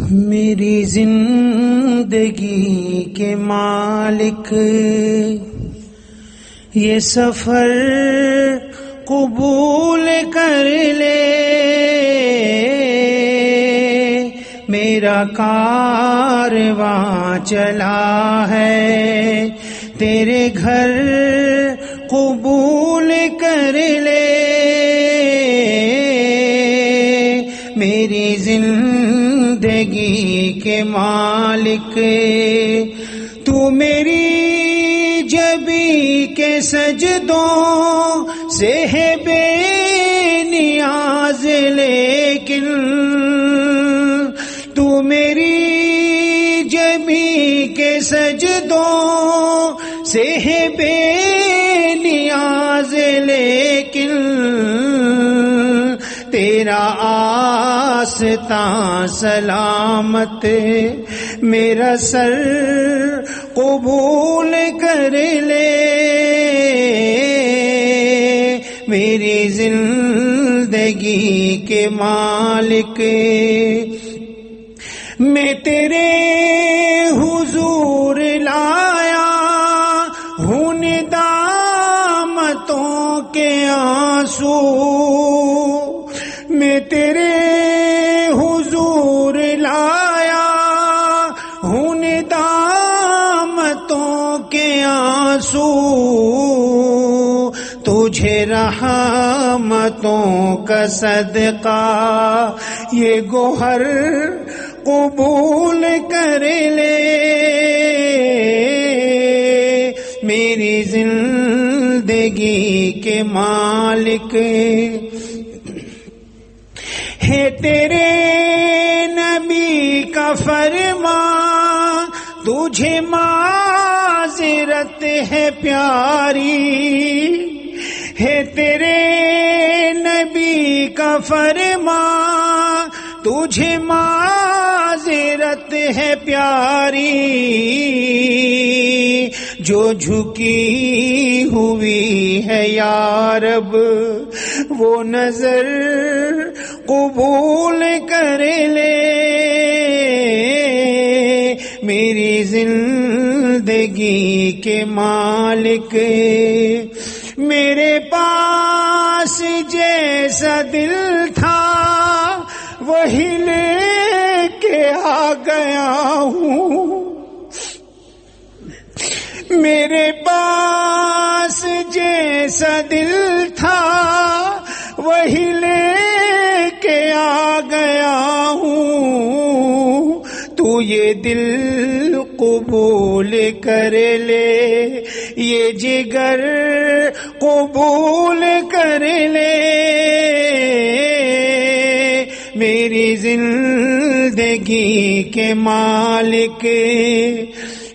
میری زندگی کے مالک یہ سفر قبول کر لے، میرا کارواں چلا ہے تیرے گھر قبول کر لے، میری زندگی کے مالک تو میری جبی کے سجدوں سے ہے بے نیاز، لیکن تو میری جبی کے سجدوں سے ہے بے نیاز، لیکن تیرا آستاں سلامت میرا سر قبول کر لے، میری زندگی کے مالک میں تیرے حضور لایا ہوں ندامتوں کے آنسو، میں تیرے حضور لایا ہوں ندامتوں کے آنسو، تجھے رحمتوں کا صدقہ یہ گوہر قبول کر لے، میری زندگی کے مالک ہے تیرے نبی کا فرمان، تجھے معذرت ہے پیاری، ہے تیرے نبی کا فرمان، تجھے معذرت ہے پیاری، جو جھکی ہوئی ہے یا رب وہ نظر قبول کر لے، میری زندگی کے مالک میرے پاس جیسا دل تھا وہی لے کے آ گیا ہوں، میرے پاس جیسا دل تھا وہی لے کے آ گیا ہوں، تو یہ دل قبول کر لے، یہ جگر قبول کر لے، میری زندگی کے مالک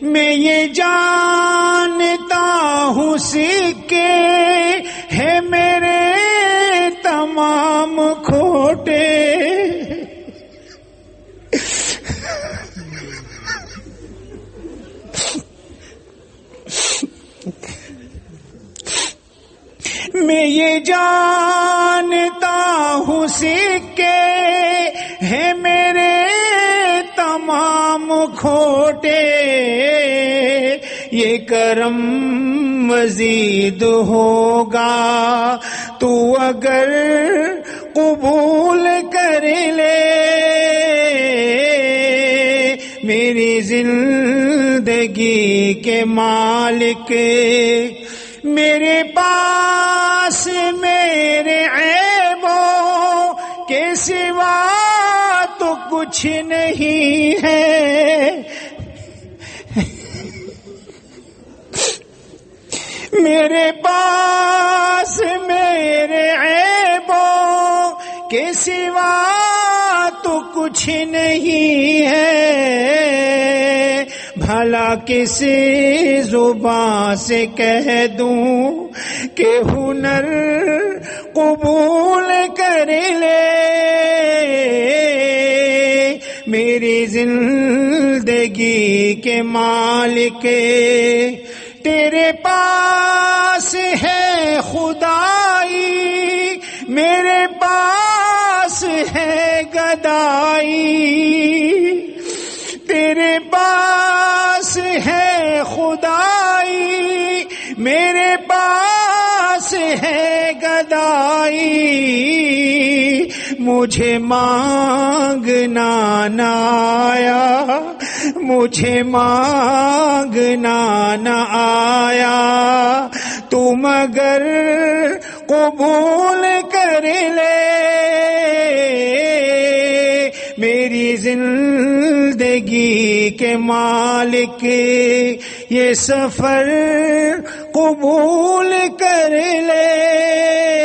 میں یہ جانتا ہوں سکے ہے میرے تمام کھوٹے، میں یہ جانتا ہوں سکے ہے میرے تمام کھوٹے، یہ کرم مزید ہوگا تو اگر قبول کر لے، میری زندگی کے مالک میرے پاس میرے عیبوں کے سوا تو کچھ نہیں ہے، میرے پاس میرے عیبوں کے سوا تو کچھ نہیں ہے، بھلا کسی زبان سے کہہ دوں کہ ہنر قبول کر لے، میری زندگی کے مالک تیرے پاس ہے خدائی، میرے پاس ہے گدائی، تیرے پاس ہے خدائی، میرے پاس ہے گدائی، مجھے مانگنا نہ آیا، مجھے مانگنا نہ آیا، تو مگر قبول کر لے میری زندگی کے مالک، یہ سفر قبول کر لے۔